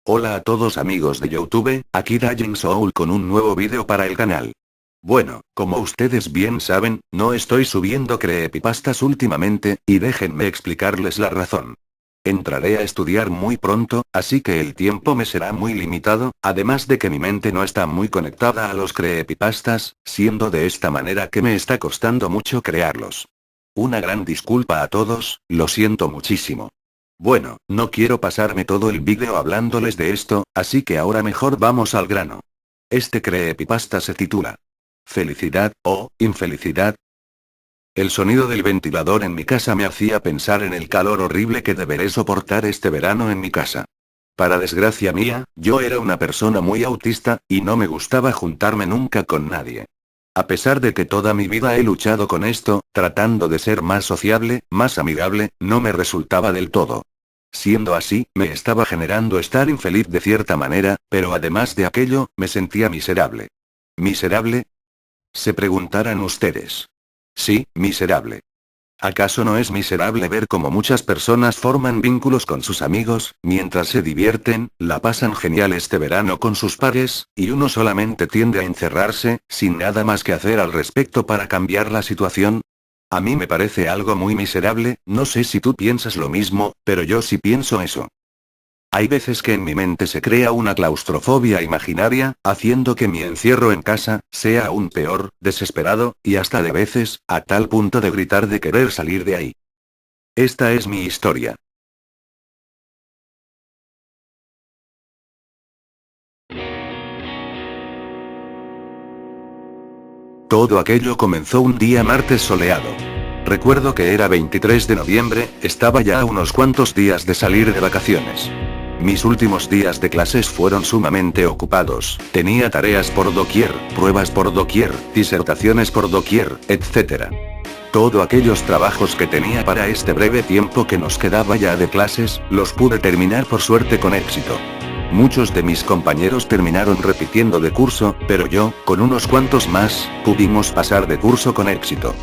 Hola a todos amigos de YouTube, aquí Dying Soul con un nuevo vídeo para el canal. Bueno, como ustedes bien saben, no estoy subiendo creepypastas últimamente, y déjenme explicarles la razón. Entraré a estudiar muy pronto, así que el tiempo me será muy limitado, además de que mi mente no está muy conectada a los creepypastas, siendo de esta manera que me está costando mucho crearlos. Una gran disculpa a todos, lo siento muchísimo. Bueno, no quiero pasarme todo el vídeo hablándoles de esto, así que ahora mejor vamos al grano. Este creepypasta se titula ¿Felicidad o infelicidad? El sonido del ventilador en mi casa me hacía pensar en el calor horrible que deberé soportar este verano en mi casa. Para desgracia mía, yo era una persona muy autista, y no me gustaba juntarme nunca con nadie. A pesar de que toda mi vida he luchado con esto, tratando de ser más sociable, más amigable, no me resultaba del todo. Siendo así, me estaba generando estar infeliz de cierta manera, pero además de aquello, me sentía miserable. ¿Miserable? Se preguntarán ustedes. Sí, miserable. ¿Acaso no es miserable ver cómo muchas personas forman vínculos con sus amigos, mientras se divierten, la pasan genial este verano con sus pares, y uno solamente tiende a encerrarse, sin nada más que hacer al respecto para cambiar la situación? A mí me parece algo muy miserable, no sé si tú piensas lo mismo, pero yo sí pienso eso. Hay veces que en mi mente se crea una claustrofobia imaginaria, haciendo que mi encierro en casa sea aún peor, desesperado, y hasta de veces, a tal punto de gritar de querer salir de ahí. Esta es mi historia. Todo aquello comenzó un día martes soleado. Recuerdo que era 23 de noviembre, estaba ya a unos cuantos días de salir de vacaciones. Mis últimos días de clases fueron sumamente ocupados, tenía tareas por doquier, pruebas por doquier, disertaciones por doquier, etc. Todos aquellos trabajos que tenía para este breve tiempo que nos quedaba ya de clases, los pude terminar por suerte con éxito. Muchos de mis compañeros terminaron repitiendo de curso, pero yo, con unos cuantos más, pudimos pasar de curso con éxito.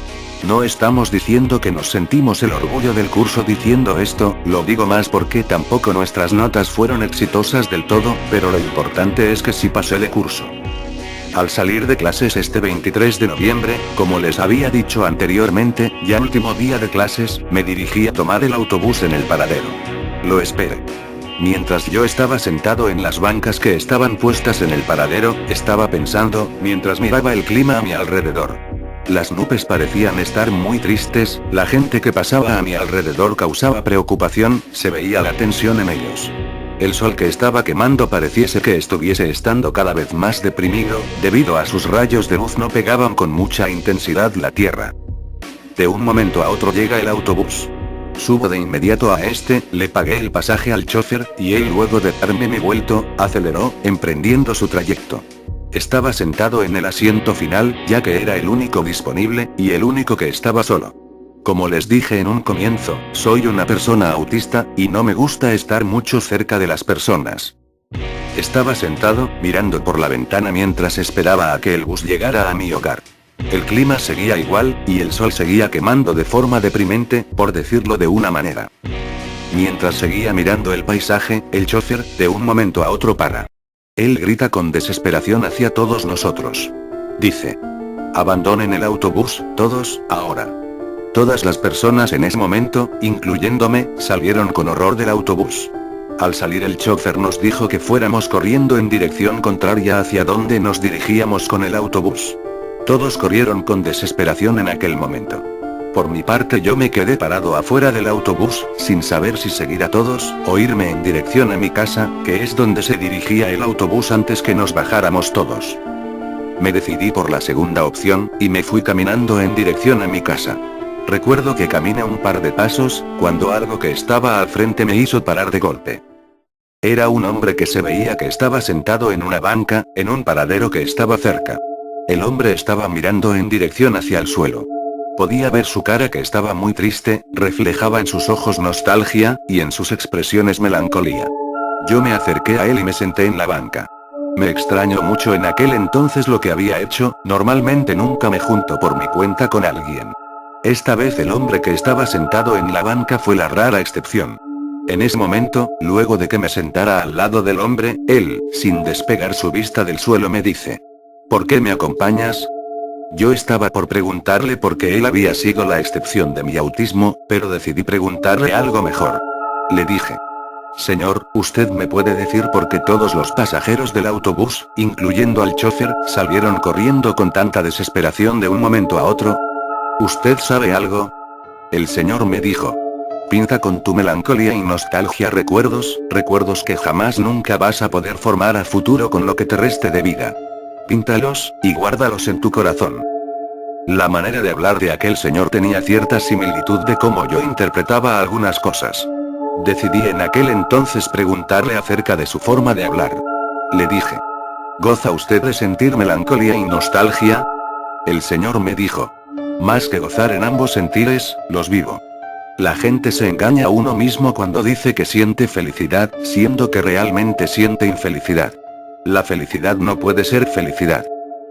No estamos diciendo que nos sentimos el orgullo del curso diciendo esto, lo digo más porque tampoco nuestras notas fueron exitosas del todo, pero lo importante es que sí pasé de curso. Al salir de clases este 23 de noviembre, como les había dicho anteriormente, ya último día de clases, me dirigí a tomar el autobús en el paradero. Lo esperé. Mientras yo estaba sentado en las bancas que estaban puestas en el paradero, estaba pensando, mientras miraba el clima a mi alrededor. Las nubes parecían estar muy tristes, la gente que pasaba a mi alrededor causaba preocupación, se veía la tensión en ellos. El sol que estaba quemando pareciese que estuviese estando cada vez más deprimido, debido a sus rayos de luz no pegaban con mucha intensidad la tierra. De un momento a otro llega el autobús. Subo de inmediato a este, le pagué el pasaje al chofer, y él luego de darme mi vuelto, aceleró, emprendiendo su trayecto. Estaba sentado en el asiento final, ya que era el único disponible, y el único que estaba solo. Como les dije en un comienzo, soy una persona autista, y no me gusta estar mucho cerca de las personas. Estaba sentado, mirando por la ventana mientras esperaba a que el bus llegara a mi hogar. El clima seguía igual, y el sol seguía quemando de forma deprimente, por decirlo de una manera. Mientras seguía mirando el paisaje, el chofer, de un momento a otro para. Él grita con desesperación hacia todos nosotros. Dice: abandonen el autobús, todos, ahora. Todas las personas en ese momento, incluyéndome, salieron con horror del autobús. Al salir el chofer nos dijo que fuéramos corriendo en dirección contraria hacia donde nos dirigíamos con el autobús. Todos corrieron con desesperación en aquel momento. Por mi parte yo me quedé parado afuera del autobús, sin saber si seguir a todos, o irme en dirección a mi casa, que es donde se dirigía el autobús antes que nos bajáramos todos. Me decidí por la segunda opción, y me fui caminando en dirección a mi casa. Recuerdo que caminé un par de pasos, cuando algo que estaba al frente me hizo parar de golpe. Era un hombre que se veía que estaba sentado en una banca, en un paradero que estaba cerca. El hombre estaba mirando en dirección hacia el suelo. Podía ver su cara que estaba muy triste, reflejaba en sus ojos nostalgia, y en sus expresiones melancolía. Yo me acerqué a él y me senté en la banca. Me extrañó mucho en aquel entonces lo que había hecho, normalmente nunca me junto por mi cuenta con alguien. Esta vez el hombre que estaba sentado en la banca fue la rara excepción. En ese momento, luego de que me sentara al lado del hombre, él, sin despegar su vista del suelo, me dice: ¿por qué me acompañas? Yo estaba por preguntarle por qué él había sido la excepción de mi autismo, pero decidí preguntarle algo mejor. Le dije: señor, ¿usted me puede decir por qué todos los pasajeros del autobús, incluyendo al chofer, salieron corriendo con tanta desesperación de un momento a otro? ¿Usted sabe algo? El señor me dijo: pinta con tu melancolía y nostalgia recuerdos que jamás nunca vas a poder formar a futuro con lo que te reste de vida. Píntalos, y guárdalos en tu corazón. La manera de hablar de aquel señor tenía cierta similitud de cómo yo interpretaba algunas cosas. Decidí en aquel entonces preguntarle acerca de su forma de hablar. Le dije: ¿goza usted de sentir melancolía y nostalgia? El señor me dijo: más que gozar en ambos sentires, los vivo. La gente se engaña a uno mismo cuando dice que siente felicidad, siendo que realmente siente infelicidad. La felicidad no puede ser felicidad.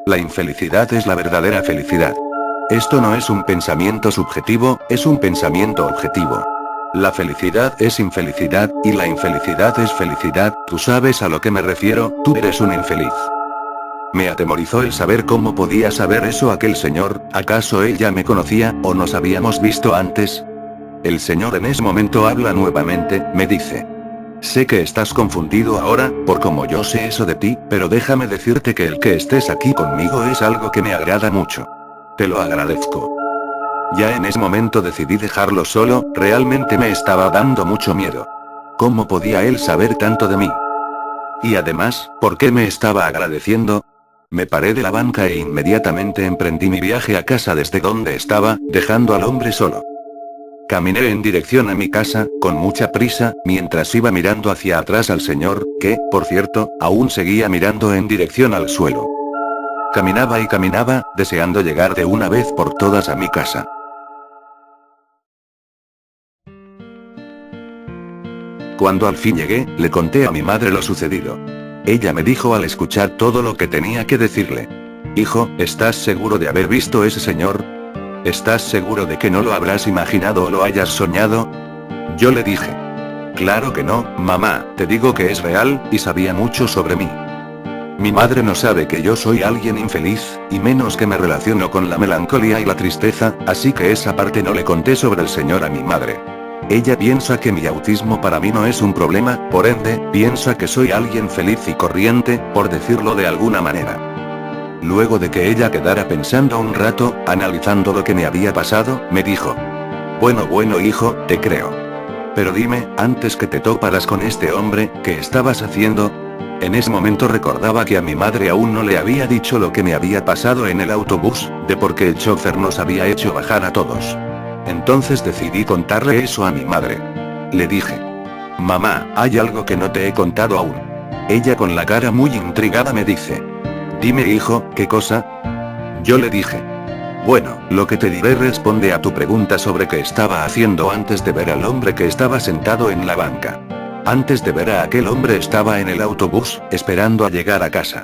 La infelicidad es la verdadera felicidad. Esto no es un pensamiento subjetivo, es un pensamiento objetivo. La felicidad es infelicidad, y la infelicidad es felicidad. ¿Tú sabes a lo que me refiero? Tú eres un infeliz. Me atemorizó el saber cómo podía saber eso aquel señor. ¿Acaso él ya me conocía, o nos habíamos visto antes? El señor en ese momento habla nuevamente, me dice: sé que estás confundido ahora, por como yo sé eso de ti, pero déjame decirte que el que estés aquí conmigo es algo que me agrada mucho. Te lo agradezco. Ya en ese momento decidí dejarlo solo, realmente me estaba dando mucho miedo. ¿Cómo podía él saber tanto de mí? Y además, ¿por qué me estaba agradeciendo? Me paré de la banca e inmediatamente emprendí mi viaje a casa desde donde estaba, dejando al hombre solo. Caminé en dirección a mi casa, con mucha prisa, mientras iba mirando hacia atrás al señor, que, por cierto, aún seguía mirando en dirección al suelo. Caminaba y caminaba, deseando llegar de una vez por todas a mi casa. Cuando al fin llegué, le conté a mi madre lo sucedido. Ella me dijo al escuchar todo lo que tenía que decirle: hijo, ¿estás seguro de haber visto ese señor? ¿Estás seguro de que no lo habrás imaginado o lo hayas soñado? Yo le dije: claro que no, mamá, te digo que es real, y sabía mucho sobre mí. Mi madre no sabe que yo soy alguien infeliz, y menos que me relaciono con la melancolía y la tristeza, así que esa parte no le conté sobre el señor a mi madre. Ella piensa que mi autismo para mí no es un problema, por ende, piensa que soy alguien feliz y corriente, por decirlo de alguna manera. Luego de que ella quedara pensando un rato, analizando lo que me había pasado, me dijo: bueno hijo, te creo. Pero dime, antes que te toparas con este hombre, ¿qué estabas haciendo? En ese momento recordaba que a mi madre aún no le había dicho lo que me había pasado en el autobús, de por qué el chofer nos había hecho bajar a todos. Entonces decidí contarle eso a mi madre. Le dije: mamá, hay algo que no te he contado aún. Ella con la cara muy intrigada me dice: dime hijo, ¿qué cosa? Yo le dije: bueno, lo que te diré responde a tu pregunta sobre qué estaba haciendo antes de ver al hombre que estaba sentado en la banca. Antes de ver a aquel hombre estaba en el autobús, esperando a llegar a casa.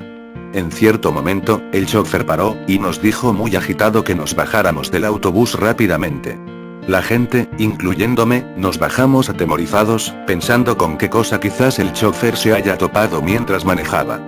En cierto momento, el chofer paró, y nos dijo muy agitado que nos bajáramos del autobús rápidamente. La gente, incluyéndome, nos bajamos atemorizados, pensando con qué cosa quizás el chofer se haya topado mientras manejaba.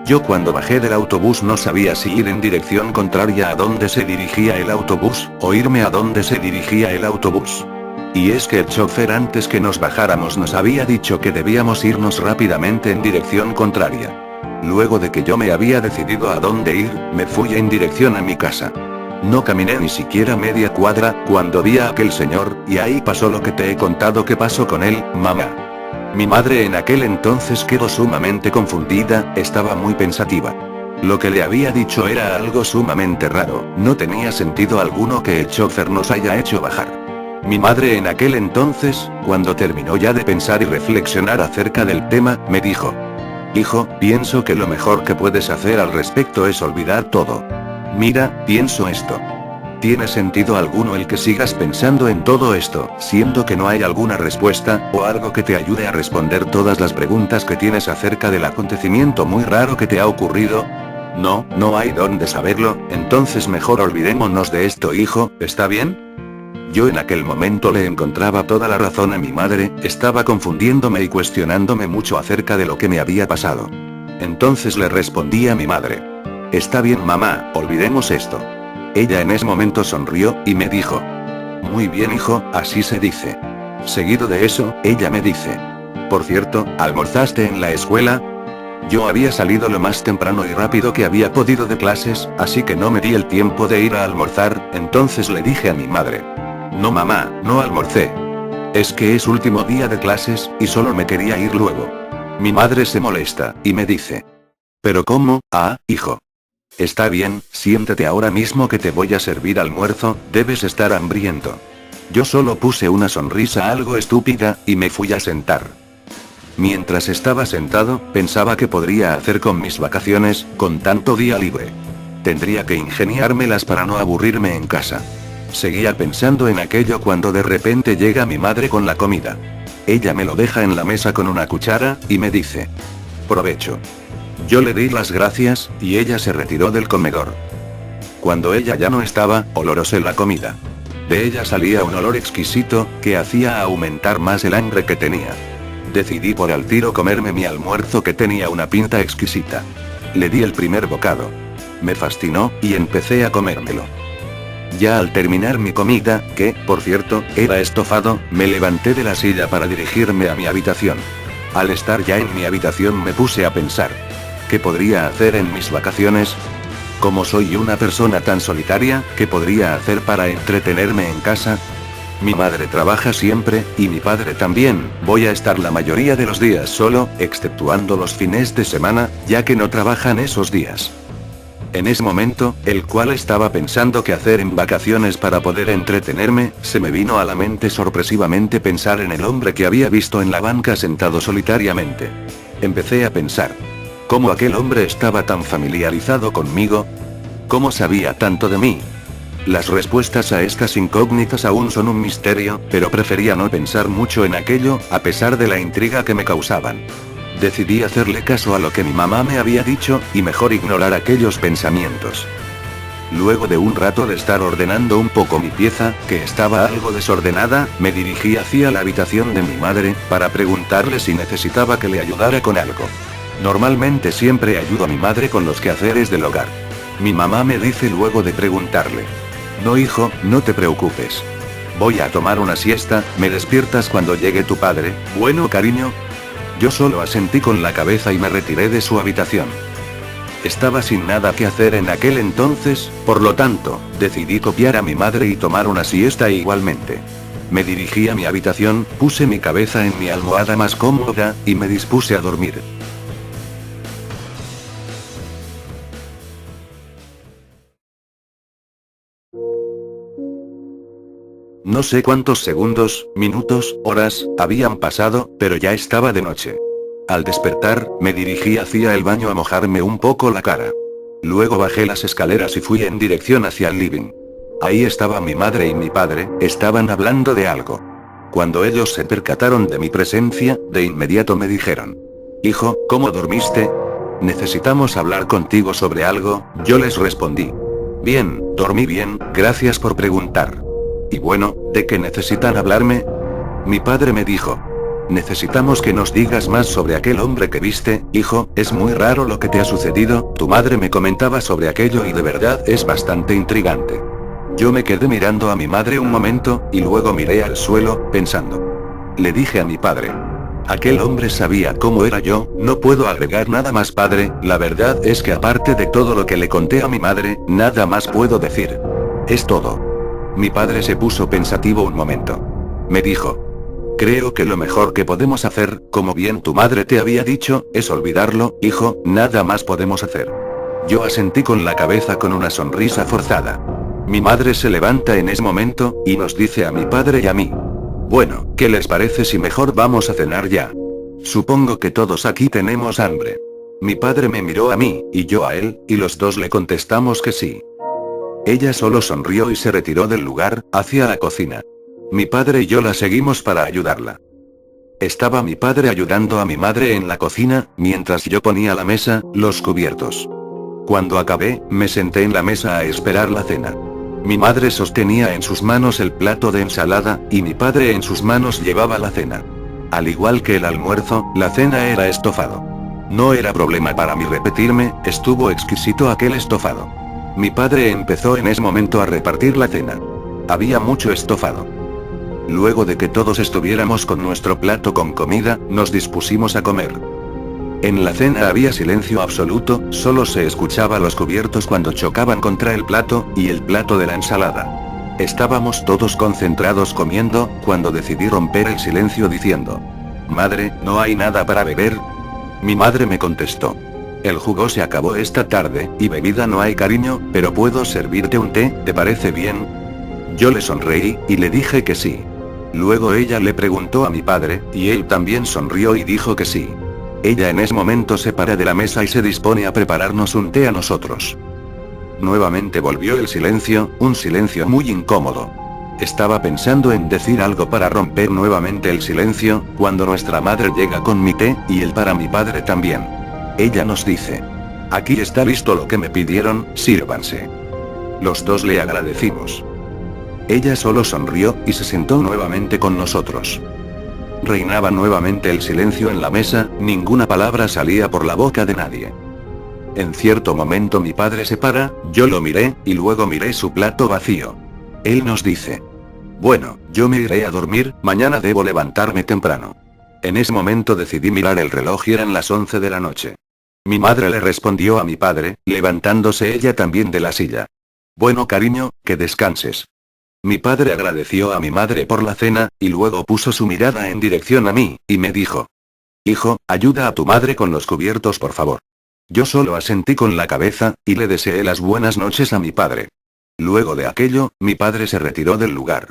Yo cuando bajé del autobús no sabía si ir en dirección contraria a donde se dirigía el autobús, o irme a donde se dirigía el autobús. Y es que el chofer antes que nos bajáramos nos había dicho que debíamos irnos rápidamente en dirección contraria. Luego de que yo me había decidido a dónde ir, me fui en dirección a mi casa. No caminé ni siquiera media cuadra, cuando vi a aquel señor, y ahí pasó lo que te he contado que pasó con él, mamá. Mi madre en aquel entonces quedó sumamente confundida, estaba muy pensativa. Lo que le había dicho era algo sumamente raro, no tenía sentido alguno que el chofer nos haya hecho bajar. Mi madre en aquel entonces, cuando terminó ya de pensar y reflexionar acerca del tema, me dijo: hijo, pienso que lo mejor que puedes hacer al respecto es olvidar todo. Mira, pienso esto. ¿Tiene sentido alguno el que sigas pensando en todo esto, siendo que no hay alguna respuesta, o algo que te ayude a responder todas las preguntas que tienes acerca del acontecimiento muy raro que te ha ocurrido? No, no hay dónde saberlo, entonces mejor olvidémonos de esto hijo, ¿está bien? Yo en aquel momento le encontraba toda la razón a mi madre, estaba confundiéndome y cuestionándome mucho acerca de lo que me había pasado. Entonces le respondí a mi madre. Está bien mamá, olvidemos esto. Ella en ese momento sonrió, y me dijo. Muy bien hijo, así se dice. Seguido de eso, ella me dice. Por cierto, ¿almorzaste en la escuela? Yo había salido lo más temprano y rápido que había podido de clases, así que no me di el tiempo de ir a almorzar, entonces le dije a mi madre. No mamá, no almorcé. Es que es último día de clases, y solo me quería ir luego. Mi madre se molesta, y me dice. ¿Pero cómo? Hijo. Está bien, siéntate ahora mismo que te voy a servir almuerzo, debes estar hambriento. Yo solo puse una sonrisa algo estúpida, y me fui a sentar. Mientras estaba sentado, pensaba qué podría hacer con mis vacaciones, con tanto día libre. Tendría que ingeniármelas para no aburrirme en casa. Seguía pensando en aquello cuando de repente llega mi madre con la comida. Ella me lo deja en la mesa con una cuchara, y me dice. Provecho. Yo le di las gracias, y ella se retiró del comedor. Cuando ella ya no estaba, olorosé la comida. De ella salía un olor exquisito, que hacía aumentar más el hambre que tenía. Decidí por al tiro comerme mi almuerzo que tenía una pinta exquisita. Le di el primer bocado. Me fascinó, y empecé a comérmelo. Ya al terminar mi comida, que, por cierto, era estofado, me levanté de la silla para dirigirme a mi habitación. Al estar ya en mi habitación me puse a pensar. ¿Qué podría hacer en mis vacaciones? Como soy una persona tan solitaria, ¿qué podría hacer para entretenerme en casa? Mi madre trabaja siempre, y mi padre también, voy a estar la mayoría de los días solo, exceptuando los fines de semana, ya que no trabajan esos días. En ese momento, el cual estaba pensando qué hacer en vacaciones para poder entretenerme, se me vino a la mente sorpresivamente pensar en el hombre que había visto en la banca sentado solitariamente. Empecé a pensar. ¿Cómo aquel hombre estaba tan familiarizado conmigo? ¿Cómo sabía tanto de mí? Las respuestas a estas incógnitas aún son un misterio, pero prefería no pensar mucho en aquello, a pesar de la intriga que me causaban. Decidí hacerle caso a lo que mi mamá me había dicho, y mejor ignorar aquellos pensamientos. Luego de un rato de estar ordenando un poco mi pieza, que estaba algo desordenada, me dirigí hacia la habitación de mi madre, para preguntarle si necesitaba que le ayudara con algo. Normalmente siempre ayudo a mi madre con los quehaceres del hogar. Mi mamá me dice luego de preguntarle. No hijo, no te preocupes. Voy a tomar una siesta, me despiertas cuando llegue tu padre, ¿bueno cariño? Yo solo asentí con la cabeza y me retiré de su habitación. Estaba sin nada que hacer en aquel entonces, por lo tanto, decidí copiar a mi madre y tomar una siesta igualmente. Me dirigí a mi habitación, puse mi cabeza en mi almohada más cómoda, y me dispuse a dormir. No sé cuántos segundos, minutos, horas, habían pasado, pero ya estaba de noche. Al despertar, me dirigí hacia el baño a mojarme un poco la cara. Luego bajé las escaleras y fui en dirección hacia el living. Ahí estaba mi madre y mi padre, estaban hablando de algo. Cuando ellos se percataron de mi presencia, de inmediato me dijeron. Hijo, ¿cómo dormiste? Necesitamos hablar contigo sobre algo, yo les respondí. Bien, dormí bien, gracias por preguntar. Y bueno, ¿de qué necesitan hablarme? Mi padre me dijo. Necesitamos que nos digas más sobre aquel hombre que viste, hijo, es muy raro lo que te ha sucedido, tu madre me comentaba sobre aquello y de verdad es bastante intrigante. Yo me quedé mirando a mi madre un momento, y luego miré al suelo, pensando. Le dije a mi padre. Aquel hombre sabía cómo era yo, no puedo agregar nada más padre, la verdad es que aparte de todo lo que le conté a mi madre, nada más puedo decir. Es todo. Mi padre se puso pensativo un momento. Me dijo. Creo que lo mejor que podemos hacer, como bien tu madre te había dicho, es olvidarlo, hijo, nada más podemos hacer. Yo asentí con la cabeza con una sonrisa forzada. Mi madre se levanta en ese momento, y nos dice a mi padre y a mí. Bueno, ¿qué les parece si mejor vamos a cenar ya? Supongo que todos aquí tenemos hambre. Mi padre me miró a mí, y yo a él, y los dos le contestamos que sí. Ella solo sonrió y se retiró del lugar, hacia la cocina. Mi padre y yo la seguimos para ayudarla. Estaba mi padre ayudando a mi madre en la cocina, mientras yo ponía la mesa, los cubiertos. Cuando acabé, me senté en la mesa a esperar la cena. Mi madre sostenía en sus manos el plato de ensalada, y mi padre en sus manos llevaba la cena. Al igual que el almuerzo, la cena era estofado. No era problema para mí repetirme, estuvo exquisito aquel estofado. Mi padre empezó en ese momento a repartir la cena. Había mucho estofado. Luego de que todos estuviéramos con nuestro plato con comida, nos dispusimos a comer. En la cena había silencio absoluto, solo se escuchaba los cubiertos cuando chocaban contra el plato, y el plato de la ensalada. Estábamos todos concentrados comiendo, cuando decidí romper el silencio diciendo: «Madre, ¿no hay nada para beber?». Mi madre me contestó: «El jugo se acabó esta tarde, y bebida no hay, cariño, pero puedo servirte un té, ¿te parece bien?». Yo le sonreí, y le dije que sí. Luego ella le preguntó a mi padre, y él también sonrió y dijo que sí. Ella en ese momento se para de la mesa y se dispone a prepararnos un té a nosotros. Nuevamente volvió el silencio, un silencio muy incómodo. Estaba pensando en decir algo para romper nuevamente el silencio, cuando nuestra madre llega con mi té, y él para mi padre también. Ella nos dice: «Aquí está listo lo que me pidieron, sírvanse». Los dos le agradecimos. Ella solo sonrió, y se sentó nuevamente con nosotros. Reinaba nuevamente el silencio en la mesa, ninguna palabra salía por la boca de nadie. En cierto momento mi padre se para, yo lo miré, y luego miré su plato vacío. Él nos dice: «Bueno, yo me iré a dormir, mañana debo levantarme temprano». En ese momento decidí mirar el reloj y eran las 11 de la noche. Mi madre le respondió a mi padre, levantándose ella también de la silla: «Bueno, cariño, que descanses». Mi padre agradeció a mi madre por la cena, y luego puso su mirada en dirección a mí, y me dijo: «Hijo, ayuda a tu madre con los cubiertos, por favor». Yo solo asentí con la cabeza, y le deseé las buenas noches a mi padre. Luego de aquello, mi padre se retiró del lugar.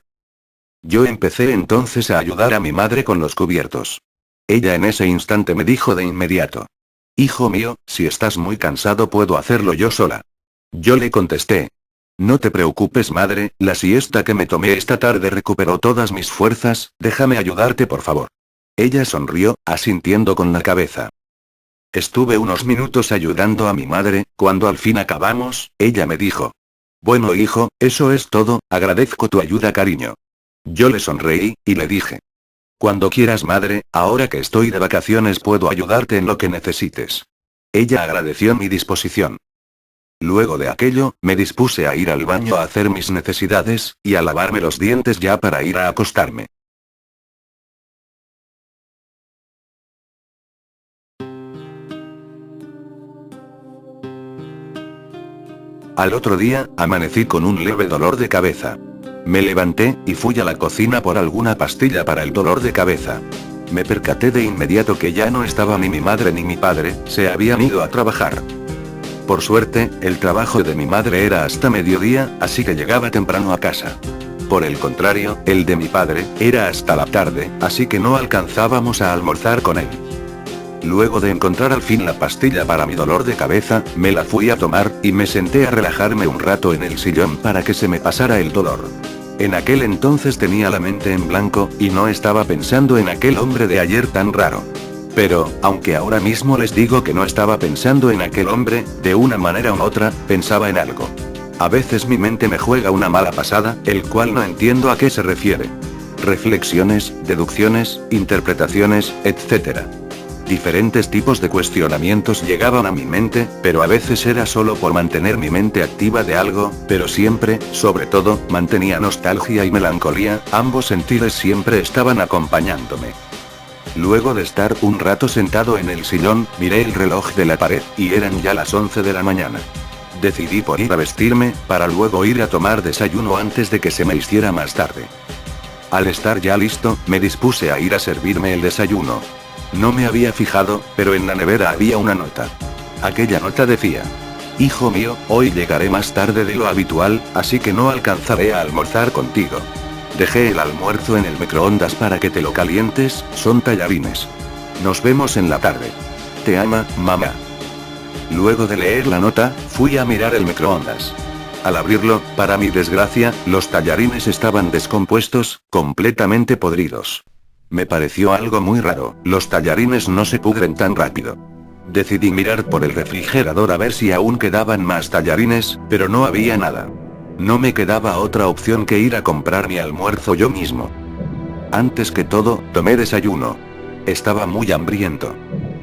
Yo empecé entonces a ayudar a mi madre con los cubiertos. Ella en ese instante me dijo de inmediato: «Hijo mío, si estás muy cansado puedo hacerlo yo sola». Yo le contesté: «No te preocupes, madre, la siesta que me tomé esta tarde recuperó todas mis fuerzas, déjame ayudarte, por favor». Ella sonrió, asintiendo con la cabeza. Estuve unos minutos ayudando a mi madre, cuando al fin acabamos, ella me dijo: «Bueno, hijo, eso es todo, agradezco tu ayuda, cariño». Yo le sonreí, y le dije: «Cuando quieras, madre, ahora que estoy de vacaciones puedo ayudarte en lo que necesites». Ella agradeció mi disposición. Luego de aquello, me dispuse a ir al baño a hacer mis necesidades, y a lavarme los dientes ya para ir a acostarme. Al otro día, amanecí con un leve dolor de cabeza. Me levanté, y fui a la cocina por alguna pastilla para el dolor de cabeza. Me percaté de inmediato que ya no estaba ni mi madre ni mi padre, se habían ido a trabajar. Por suerte, el trabajo de mi madre era hasta mediodía, así que llegaba temprano a casa. Por el contrario, el de mi padre, era hasta la tarde, así que no alcanzábamos a almorzar con él. Luego de encontrar al fin la pastilla para mi dolor de cabeza, me la fui a tomar, y me senté a relajarme un rato en el sillón para que se me pasara el dolor. En aquel entonces tenía la mente en blanco, y no estaba pensando en aquel hombre de ayer tan raro. Pero, aunque ahora mismo les digo que no estaba pensando en aquel hombre, de una manera u otra, pensaba en algo. A veces mi mente me juega una mala pasada, el cual no entiendo a qué se refiere. Reflexiones, deducciones, interpretaciones, etc. Diferentes tipos de cuestionamientos llegaban a mi mente, pero a veces era solo por mantener mi mente activa de algo, pero siempre, sobre todo, mantenía nostalgia y melancolía, ambos sentidos siempre estaban acompañándome. Luego de estar un rato sentado en el sillón, miré el reloj de la pared, y eran ya las 11 de la mañana. Decidí por ir a vestirme, para luego ir a tomar desayuno antes de que se me hiciera más tarde. Al estar ya listo, me dispuse a ir a servirme el desayuno. No me había fijado, pero en la nevera había una nota. Aquella nota decía: «Hijo mío, hoy llegaré más tarde de lo habitual, así que no alcanzaré a almorzar contigo. Dejé el almuerzo en el microondas para que te lo calientes, son tallarines. Nos vemos en la tarde. Te ama, mamá». Luego de leer la nota, fui a mirar el microondas. Al abrirlo, para mi desgracia, los tallarines estaban descompuestos, completamente podridos. Me pareció algo muy raro, los tallarines no se pudren tan rápido. Decidí mirar por el refrigerador a ver si aún quedaban más tallarines, pero no había nada. No me quedaba otra opción que ir a comprar mi almuerzo yo mismo. Antes que todo, tomé desayuno. Estaba muy hambriento.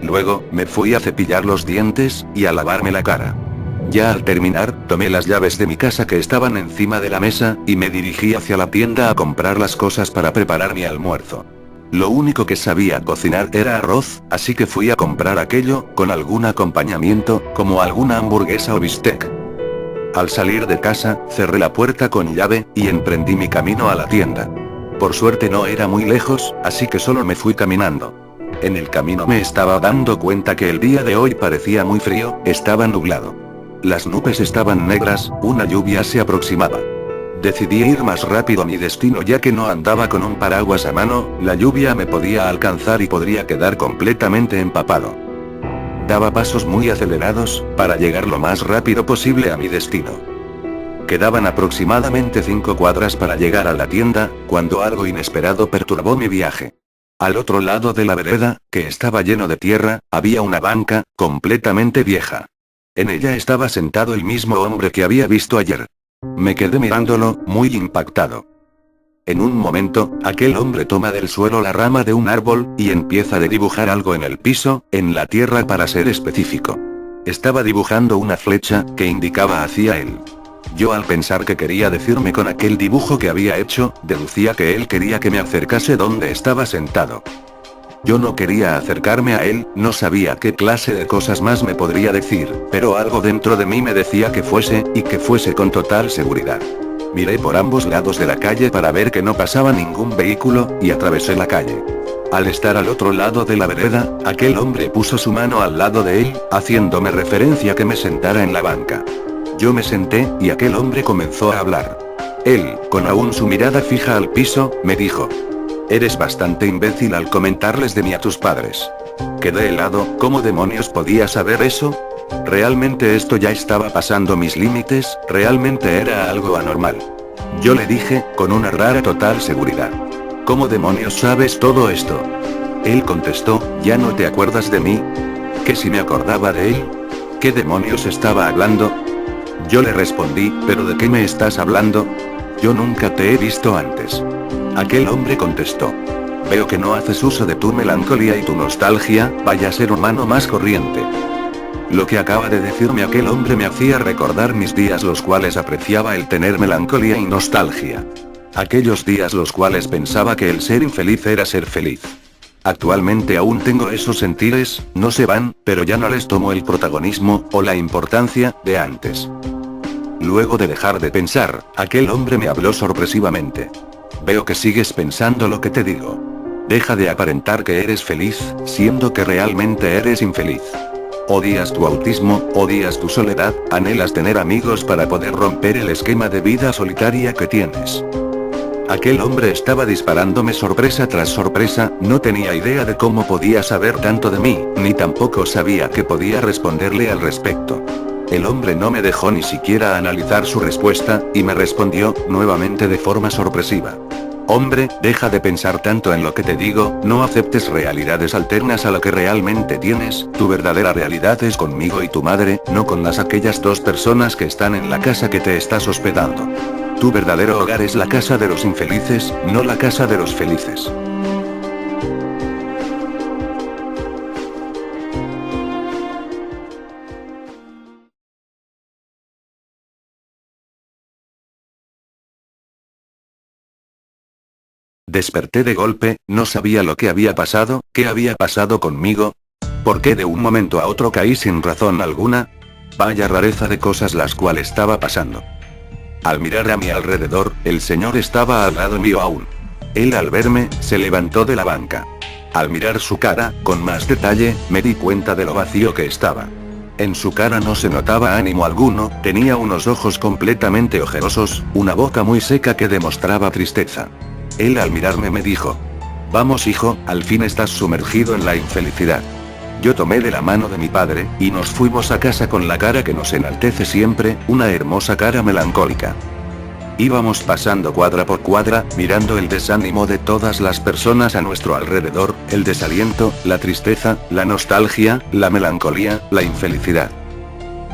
Luego, me fui a cepillar los dientes, y a lavarme la cara. Ya al terminar, tomé las llaves de mi casa que estaban encima de la mesa, y me dirigí hacia la tienda a comprar las cosas para preparar mi almuerzo. Lo único que sabía cocinar era arroz, así que fui a comprar aquello, con algún acompañamiento, como alguna hamburguesa o bistec. Al salir de casa, cerré la puerta con llave, y emprendí mi camino a la tienda. Por suerte no era muy lejos, así que solo me fui caminando. En el camino me estaba dando cuenta que el día de hoy parecía muy frío, estaba nublado. Las nubes estaban negras, una lluvia se aproximaba. Decidí ir más rápido a mi destino ya que no andaba con un paraguas a mano, la lluvia me podía alcanzar y podría quedar completamente empapado. Daba pasos muy acelerados, para llegar lo más rápido posible a mi destino. Quedaban aproximadamente 5 cuadras para llegar a la tienda, cuando algo inesperado perturbó mi viaje. Al otro lado de la vereda, que estaba lleno de tierra, había una banca, completamente vieja. En ella estaba sentado el mismo hombre que había visto ayer. Me quedé mirándolo, muy impactado. En un momento, aquel hombre toma del suelo la rama de un árbol, y empieza a dibujar algo en el piso, en la tierra para ser específico. Estaba dibujando una flecha, que indicaba hacia él. Yo al pensar que quería decirme con aquel dibujo que había hecho, deducía que él quería que me acercase donde estaba sentado. Yo no quería acercarme a él, no sabía qué clase de cosas más me podría decir, pero algo dentro de mí me decía que fuese, y que fuese con total seguridad. Miré por ambos lados de la calle para ver que no pasaba ningún vehículo, y atravesé la calle. Al estar al otro lado de la vereda, aquel hombre puso su mano al lado de él, haciéndome referencia que me sentara en la banca. Yo me senté, y aquel hombre comenzó a hablar. Él, con aún su mirada fija al piso, me dijo: «Eres bastante imbécil al comentarles de mí a tus padres». Quedé helado, ¿cómo demonios podía saber eso? Realmente esto ya estaba pasando mis límites, realmente era algo anormal. Yo le dije, con una rara total seguridad: «¿Cómo demonios sabes todo esto?». Él contestó: «¿Ya no te acuerdas de mí?». ¿Que si me acordaba de él? ¿Qué demonios estaba hablando? Yo le respondí: «¿Pero de qué me estás hablando? Yo nunca te he visto antes». Aquel hombre contestó: «Veo que no haces uso de tu melancolía y tu nostalgia, vaya ser humano más corriente». Lo que acaba de decirme aquel hombre me hacía recordar mis días los cuales apreciaba el tener melancolía y nostalgia. Aquellos días los cuales pensaba que el ser infeliz era ser feliz. Actualmente aún tengo esos sentires, no se van, pero ya no les tomo el protagonismo, o la importancia, de antes. Luego de dejar de pensar, aquel hombre me habló sorpresivamente. «Veo que sigues pensando lo que te digo. Deja de aparentar que eres feliz, siendo que realmente eres infeliz. Odias tu autismo, odias tu soledad, anhelas tener amigos para poder romper el esquema de vida solitaria que tienes». Aquel hombre estaba disparándome sorpresa tras sorpresa, no tenía idea de cómo podía saber tanto de mí, ni tampoco sabía qué podía responderle al respecto. El hombre no me dejó ni siquiera analizar su respuesta, y me respondió, nuevamente de forma sorpresiva: «Hombre, deja de pensar tanto en lo que te digo, no aceptes realidades alternas a lo que realmente tienes, tu verdadera realidad es conmigo y tu madre, no con aquellas dos personas que están en la casa que te estás hospedando. Tu verdadero hogar es la casa de los infelices, no la casa de los felices». Desperté de golpe, no sabía lo que había pasado, qué había pasado conmigo. ¿Por qué de un momento a otro caí sin razón alguna? Vaya rareza de cosas las cuales estaba pasando. Al mirar a mi alrededor, el señor estaba al lado mío aún. Él al verme, se levantó de la banca. Al mirar su cara, con más detalle, me di cuenta de lo vacío que estaba. En su cara no se notaba ánimo alguno, tenía unos ojos completamente ojerosos, una boca muy seca que demostraba tristeza. Él al mirarme me dijo: «Vamos hijo, al fin estás sumergido en la infelicidad». Yo tomé de la mano de mi padre, y nos fuimos a casa con la cara que nos enaltece siempre, una hermosa cara melancólica. Íbamos pasando cuadra por cuadra, mirando el desánimo de todas las personas a nuestro alrededor, el desaliento, la tristeza, la nostalgia, la melancolía, la infelicidad.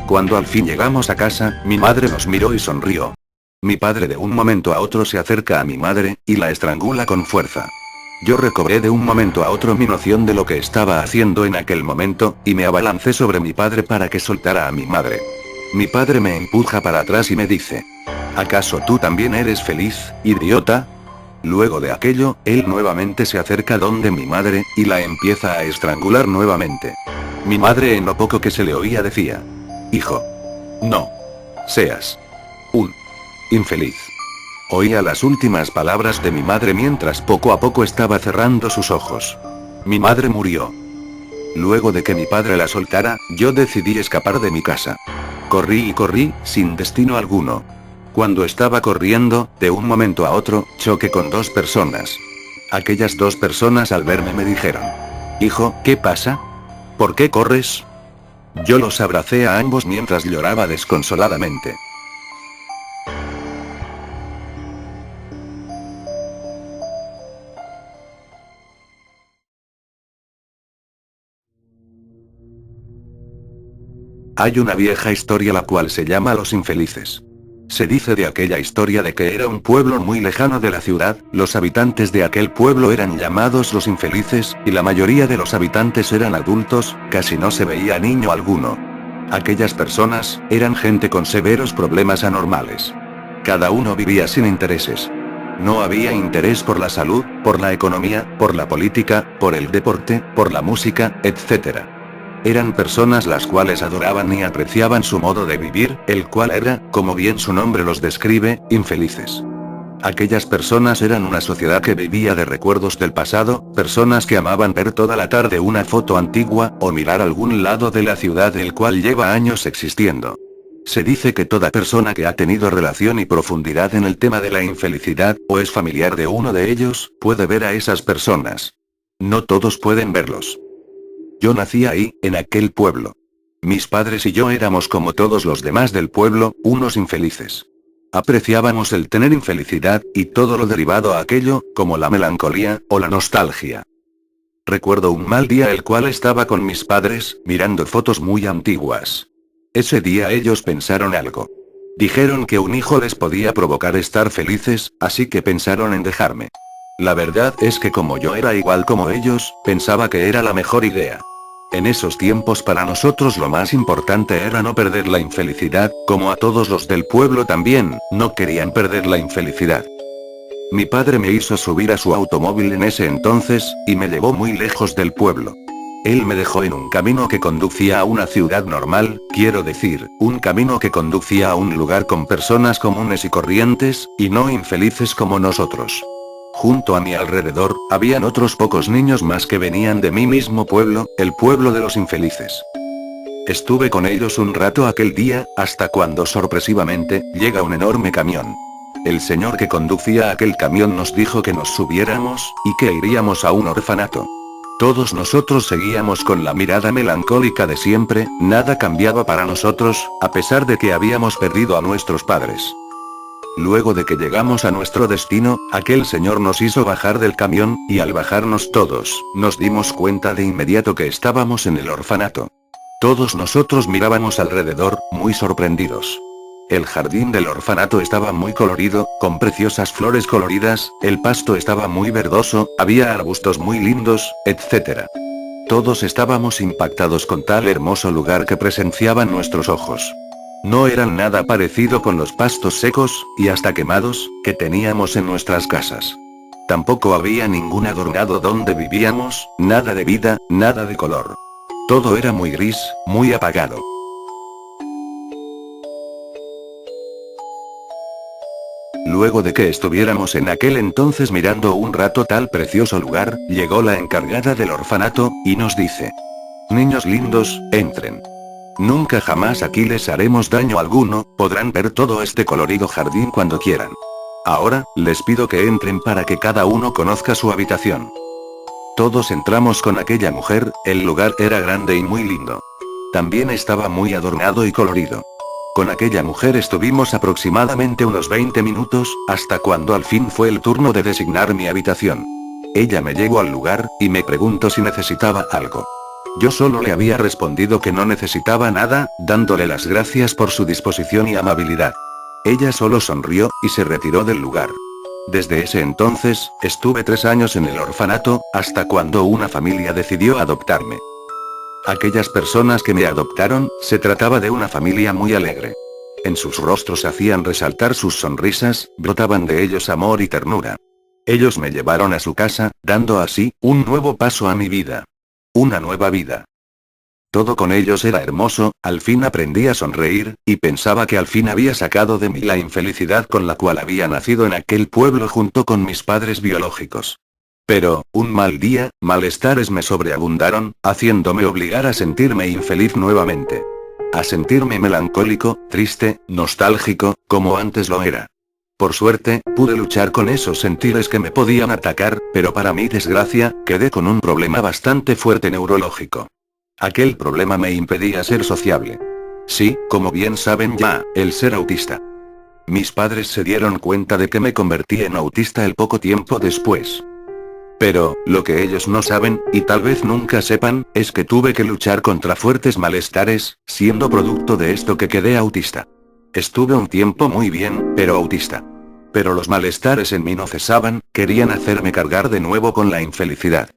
Cuando al fin llegamos a casa, mi madre nos miró y sonrió. Mi padre de un momento a otro se acerca a mi madre, y la estrangula con fuerza. Yo recobré de un momento a otro mi noción de lo que estaba haciendo en aquel momento, y me abalancé sobre mi padre para que soltara a mi madre. Mi padre me empuja para atrás y me dice: ¿acaso tú también eres feliz, idiota? Luego de aquello, él nuevamente se acerca donde mi madre, y la empieza a estrangular nuevamente. Mi madre, en lo poco que se le oía, decía: hijo, no seas un infeliz. Oía las últimas palabras de mi madre mientras poco a poco estaba cerrando sus ojos. Mi madre murió. Luego de que mi padre la soltara, yo decidí escapar de mi casa. Corrí y corrí, sin destino alguno. Cuando estaba corriendo, de un momento a otro, choqué con dos personas. Aquellas dos personas al verme me dijeron: hijo, ¿qué pasa? ¿Por qué corres? Yo los abracé a ambos mientras lloraba desconsoladamente. Hay una vieja historia la cual se llama Los Infelices. Se dice de aquella historia de que era un pueblo muy lejano de la ciudad, los habitantes de aquel pueblo eran llamados los infelices, y la mayoría de los habitantes eran adultos, casi no se veía niño alguno. Aquellas personas, eran gente con severos problemas anormales. Cada uno vivía sin intereses. No había interés por la salud, por la economía, por la política, por el deporte, por la música, etc. Eran personas las cuales adoraban y apreciaban su modo de vivir, el cual era, como bien su nombre los describe, infelices. Aquellas personas eran una sociedad que vivía de recuerdos del pasado, personas que amaban ver toda la tarde una foto antigua, o mirar algún lado de la ciudad el cual lleva años existiendo. Se dice que toda persona que ha tenido relación y profundidad en el tema de la infelicidad, o es familiar de uno de ellos, puede ver a esas personas. No todos pueden verlos. Yo nací ahí, en aquel pueblo. Mis padres y yo éramos como todos los demás del pueblo, unos infelices. Apreciábamos el tener infelicidad, y todo lo derivado a aquello, como la melancolía, o la nostalgia. Recuerdo un mal día el cual estaba con mis padres, mirando fotos muy antiguas. Ese día ellos pensaron algo. Dijeron que un hijo les podía provocar estar felices, así que pensaron en dejarme. La verdad es que como yo era igual como ellos, pensaba que era la mejor idea. En esos tiempos para nosotros lo más importante era no perder la infelicidad, como a todos los del pueblo también, no querían perder la infelicidad. Mi padre me hizo subir a su automóvil en ese entonces, y me llevó muy lejos del pueblo. Él me dejó en un camino que conducía a una ciudad normal, quiero decir, un camino que conducía a un lugar con personas comunes y corrientes, y no infelices como nosotros. Junto a mi alrededor, habían otros pocos niños más que venían de mi mismo pueblo, el pueblo de los infelices. Estuve con ellos un rato aquel día, hasta cuando sorpresivamente, llega un enorme camión. El señor que conducía aquel camión nos dijo que nos subiéramos, y que iríamos a un orfanato. Todos nosotros seguíamos con la mirada melancólica de siempre, nada cambiaba para nosotros, a pesar de que habíamos perdido a nuestros padres. Luego de que llegamos a nuestro destino, aquel señor nos hizo bajar del camión, y al bajarnos todos, nos dimos cuenta de inmediato que estábamos en el orfanato. Todos nosotros mirábamos alrededor, muy sorprendidos. El jardín del orfanato estaba muy colorido, con preciosas flores coloridas, el pasto estaba muy verdoso, había arbustos muy lindos, etc. Todos estábamos impactados con tal hermoso lugar que presenciaban nuestros ojos. No eran nada parecido con los pastos secos, y hasta quemados, que teníamos en nuestras casas. Tampoco había ningún adornado donde vivíamos, nada de vida, nada de color. Todo era muy gris, muy apagado. Luego de que estuviéramos en aquel entonces mirando un rato tal precioso lugar, llegó la encargada del orfanato, y nos dice: niños lindos, entren. Nunca jamás aquí les haremos daño alguno, podrán ver todo este colorido jardín cuando quieran. Ahora, les pido que entren para que cada uno conozca su habitación. Todos entramos con aquella mujer, el lugar era grande y muy lindo. También estaba muy adornado y colorido. Con aquella mujer estuvimos aproximadamente unos 20 minutos, hasta cuando al fin fue el turno de designar mi habitación. Ella me llevó al lugar, y me preguntó si necesitaba algo. Yo solo le había respondido que no necesitaba nada, dándole las gracias por su disposición y amabilidad. Ella solo sonrió, y se retiró del lugar. Desde ese entonces, estuve 3 años en el orfanato, hasta cuando una familia decidió adoptarme. Aquellas personas que me adoptaron, se trataba de una familia muy alegre. En sus rostros hacían resaltar sus sonrisas, brotaban de ellos amor y ternura. Ellos me llevaron a su casa, dando así, un nuevo paso a mi vida. Una nueva vida. Todo con ellos era hermoso, al fin aprendí a sonreír, y pensaba que al fin había sacado de mí la infelicidad con la cual había nacido en aquel pueblo junto con mis padres biológicos. Pero, un mal día, malestares me sobreabundaron, haciéndome obligar a sentirme infeliz nuevamente. A sentirme melancólico, triste, nostálgico, como antes lo era. Por suerte, pude luchar con esos sentires que me podían atacar, pero para mi desgracia, quedé con un problema bastante fuerte neurológico. Aquel problema me impedía ser sociable. Sí, como bien saben ya, el ser autista. Mis padres se dieron cuenta de que me convertí en autista el poco tiempo después. Pero, lo que ellos no saben, y tal vez nunca sepan, es que tuve que luchar contra fuertes malestares, siendo producto de esto que quedé autista. Estuve un tiempo muy bien, pero autista. Pero los malestares en mí no cesaban, querían hacerme cargar de nuevo con la infelicidad.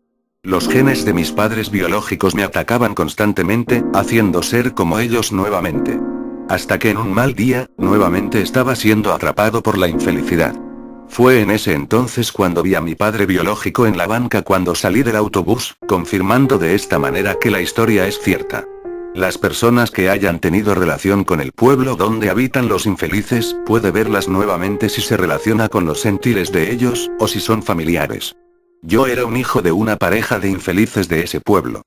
Los genes de mis padres biológicos me atacaban constantemente, haciendo ser como ellos nuevamente. Hasta que en un mal día, nuevamente estaba siendo atrapado por la infelicidad. Fue en ese entonces cuando vi a mi padre biológico en la banca cuando salí del autobús, confirmando de esta manera que la historia es cierta. Las personas que hayan tenido relación con el pueblo donde habitan los infelices, puede verlas nuevamente si se relaciona con los sentires de ellos, o si son familiares. Yo era un hijo de una pareja de infelices de ese pueblo.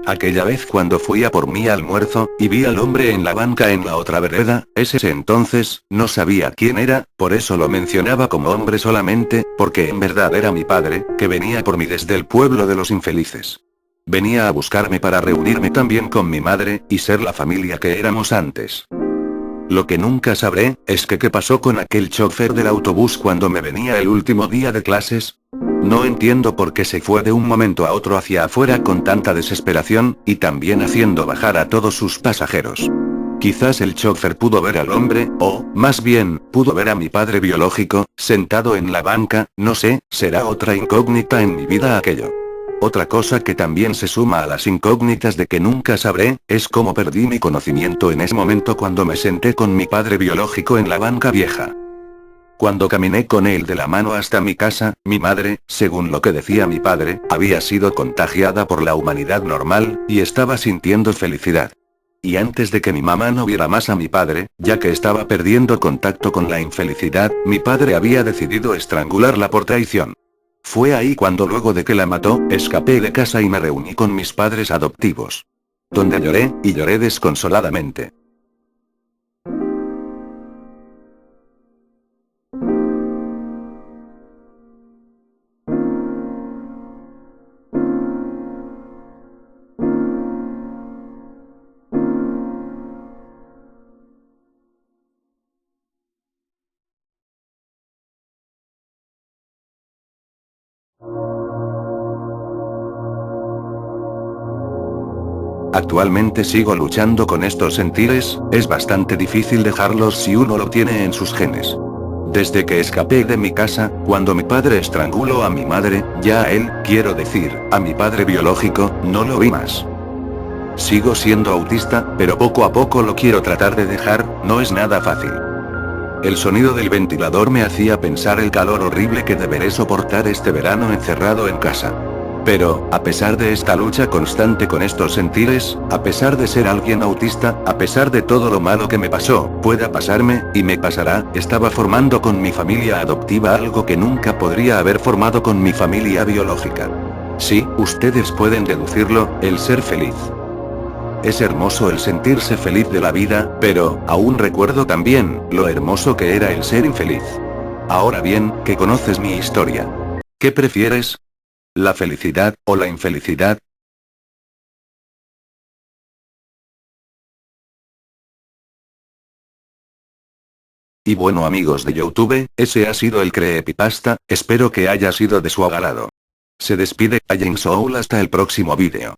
Aquella vez cuando fui a por mi almuerzo, y vi al hombre en la banca en la otra vereda, ese entonces, no sabía quién era, por eso lo mencionaba como hombre solamente, porque en verdad era mi padre, que venía por mí desde el pueblo de los infelices. Venía a buscarme para reunirme también con mi madre, y ser la familia que éramos antes. Lo que nunca sabré, es que qué pasó con aquel chofer del autobús cuando me venía el último día de clases. No entiendo por qué se fue de un momento a otro hacia afuera con tanta desesperación, y también haciendo bajar a todos sus pasajeros. Quizás el chofer pudo ver al hombre, o, más bien, pudo ver a mi padre biológico, sentado en la banca, no sé, será otra incógnita en mi vida aquello. Otra cosa que también se suma a las incógnitas de que nunca sabré, es cómo perdí mi conocimiento en ese momento cuando me senté con mi padre biológico en la banca vieja. Cuando caminé con él de la mano hasta mi casa, mi madre, según lo que decía mi padre, había sido contagiada por la humanidad normal, y estaba sintiendo felicidad. Y antes de que mi mamá no viera más a mi padre, ya que estaba perdiendo contacto con la infelicidad, mi padre había decidido estrangularla por traición. Fue ahí cuando luego de que la mató, escapé de casa y me reuní con mis padres adoptivos. Donde lloré, y lloré desconsoladamente. Actualmente sigo luchando con estos sentires, es bastante difícil dejarlos si uno lo tiene en sus genes. Desde que escapé de mi casa, cuando mi padre estranguló a mi madre, ya a él, quiero decir, a mi padre biológico, no lo vi más. Sigo siendo autista, pero poco a poco lo quiero tratar de dejar, no es nada fácil. El sonido del ventilador me hacía pensar el calor horrible que deberé soportar este verano encerrado en casa. Pero, a pesar de esta lucha constante con estos sentires, a pesar de ser alguien autista, a pesar de todo lo malo que me pasó, pueda pasarme, y me pasará, estaba formando con mi familia adoptiva algo que nunca podría haber formado con mi familia biológica. Sí, ustedes pueden deducirlo, el ser feliz. Es hermoso el sentirse feliz de la vida, pero, aún recuerdo también, lo hermoso que era el ser infeliz. Ahora bien, que conoces mi historia. ¿Qué prefieres? ¿La felicidad, o la infelicidad? Y bueno amigos de YouTube, ese ha sido el creepypasta, espero que haya sido de su agrado. Se despide James Soul hasta el próximo vídeo.